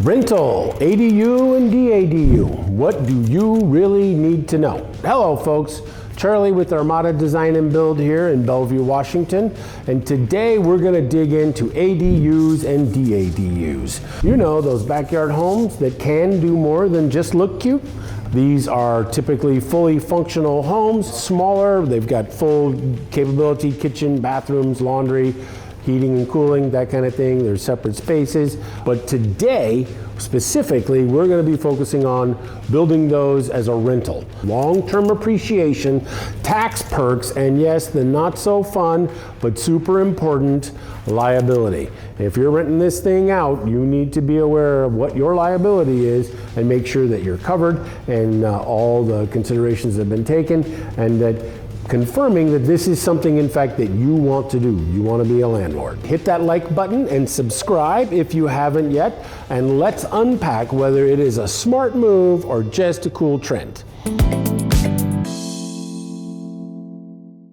Rental, ADU and DADU. What do you really need to know? Hello folks, Charlie with Armada Design and Build here in Bellevue, Washington. And today we're gonna dig into ADUs and DADUs. You know, those backyard homes that can do more than just look cute. These are typically fully functional homes, smaller, they've got full capability, kitchen, bathrooms, laundry, heating and cooling, that kind of thing. There's separate spaces. But today, specifically, we're going to be focusing on building those as a rental. Long-term appreciation, tax perks, and yes, the not so fun, but super important, liability. If you're renting this thing out, you need to be aware of what your liability is and make sure that you're covered and all the considerations have been taken, and that confirming that this is something, in fact, that you want to do. You want to be a landlord. Hit that like button and subscribe if you haven't yet, and let's unpack whether it is a smart move or just a cool trend.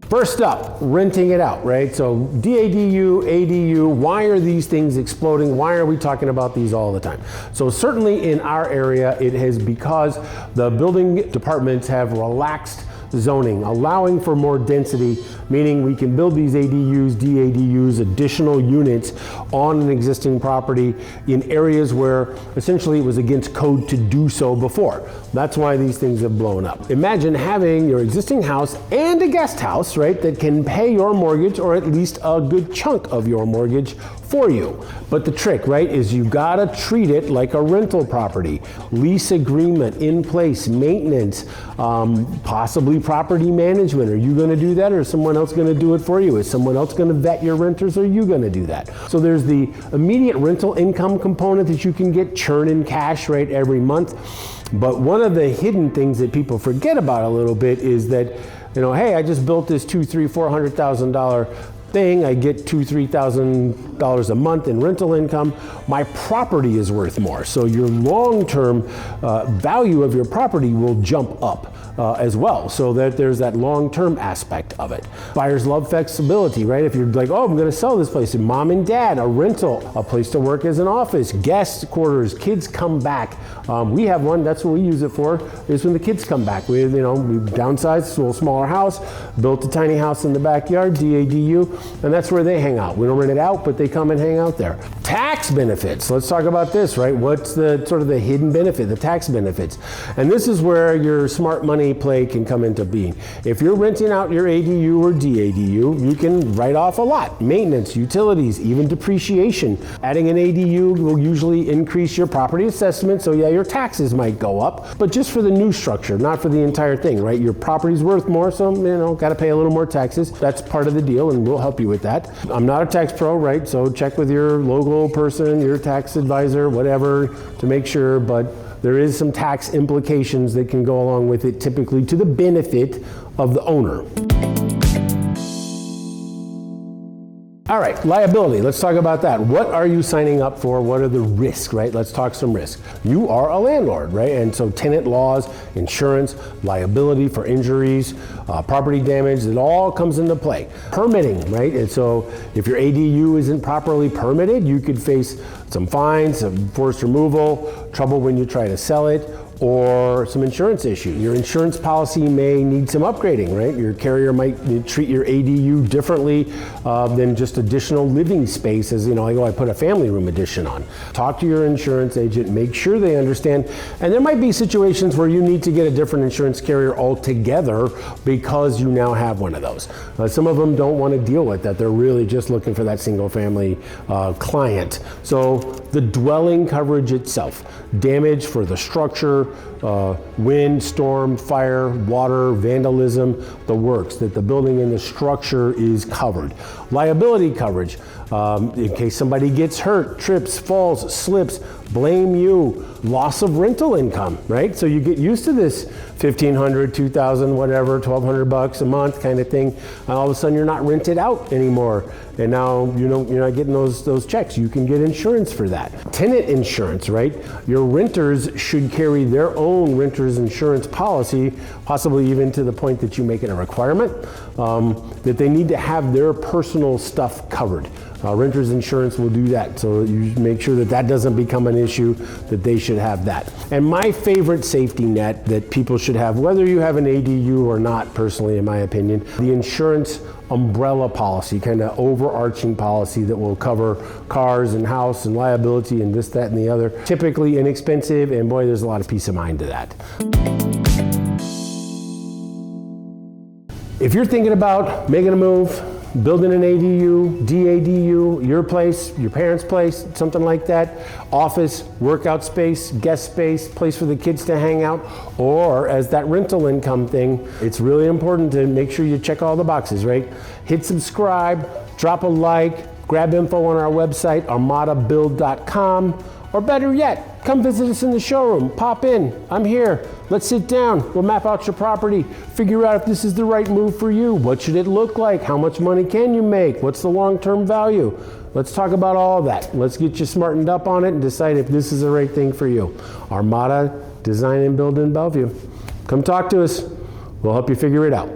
First up, renting it out, right? So DADU, ADU, why are these things exploding? Why are we talking about these all the time? So certainly in our area, it is because the building departments have relaxed zoning, allowing for more density, meaning we can build these ADUs, DADUs, additional units on an existing property in areas where essentially it was against code to do so before. That's why these things have blown up. Imagine having your existing house and a guest house, right, that can pay your mortgage or at least a good chunk of your mortgage for you. But the trick, right, is you gotta treat it like a rental property. Lease agreement in place, maintenance, possibly property management. Are you gonna do that, or is someone else gonna do it for you? Is someone else gonna vet your renters, or are you gonna do that? So there's the immediate rental income component that you can get, churn in cash, right, every month. But one of the hidden things that people forget about a little bit is that, you know, hey, I just built this $200,000, $300,000, $400,000 thing, I get $2,000, $3,000 a month in rental income, my property is worth more. So your long-term value of your property will jump up as well, so that there's that long-term aspect of it. Buyers love flexibility, right? If you're like, oh, I'm gonna sell this place, and mom and dad, a rental, a place to work as an office, guest quarters, kids come back. We have one, that's what we use it for, is when the kids come back. We downsized to a smaller house, built a tiny house in the backyard, DADU, and that's where they hang out. We don't rent it out, but they come and hang out there. Tax benefits, let's talk about this, right? What's the sort of the hidden benefit, the tax benefits? And this is where your smart money play can come into being. If you're renting out your ADU or DADU, you can write off a lot. Maintenance, utilities, even depreciation. Adding an ADU will usually increase your property assessment, so yeah, your taxes might go up, but just for the new structure, not for the entire thing, right? Your property's worth more, so, you know, gotta pay a little more taxes. That's part of the deal, and we'll help you with that. I'm not a tax pro, right? So check with your local person, your tax advisor, whatever, to make sure, but there is some tax implications that can go along with it, typically to the benefit of the owner. All right, liability, let's talk about that. What are you signing up for? What are the risks, right? Let's talk some risks. You are a landlord, right? And so tenant laws, insurance, liability for injuries, property damage, it all comes into play. Permitting, right? And so if your ADU isn't properly permitted, you could face some fines, some forced removal, trouble when you try to sell it, or some insurance issue. Your insurance policy may need some upgrading, right? Your carrier might treat your ADU differently than just additional living space, as, you know, like, oh, I put a family room addition on. Talk to your insurance agent, make sure they understand. And there might be situations where you need to get a different insurance carrier altogether because you now have one of those. Some of them don't want to deal with that. They're really just looking for that single family client. So the dwelling coverage itself, damage for the structure, wind, storm, fire, water, vandalism, the works, that the building and the structure is covered. Liability coverage, in case somebody gets hurt, trips, falls, slips, blame you. Loss of rental income, right? So you get used to this $1,500, $2,000, whatever, $1,200 a month kind of thing. And all of a sudden you're not rented out anymore. And now, you know, you're not getting those checks. You can get insurance for that. Tenant insurance, right? Your renters should carry their own renter's insurance policy, possibly even to the point that you make it a requirement, that they need to have their personal additional stuff covered. Renter's insurance will do that, so you make sure that that doesn't become an issue, that they should have that. And my favorite safety net that people should have, whether you have an ADU or not, personally in my opinion, the insurance umbrella policy, kind of overarching policy that will cover cars and house and liability and this, that, and the other. Typically inexpensive, and boy, there's a lot of peace of mind to that. If you're thinking about making a move, building an ADU, DADU, your place, your parents' place, something like that, office, workout space, guest space, place for the kids to hang out, or as that rental income thing, it's really important to make sure you check all the boxes, right? Hit subscribe, drop a like, grab info on our website, armadabuild.com, or better yet, come visit us in the showroom, pop in, I'm here, let's sit down, we'll map out your property, figure out if this is the right move for you, what should it look like, how much money can you make, what's the long-term value. Let's talk about all of that. Let's get you smartened up on it and decide if this is the right thing for you. Armada Design and Build in Bellevue. Come talk to us, we'll help you figure it out.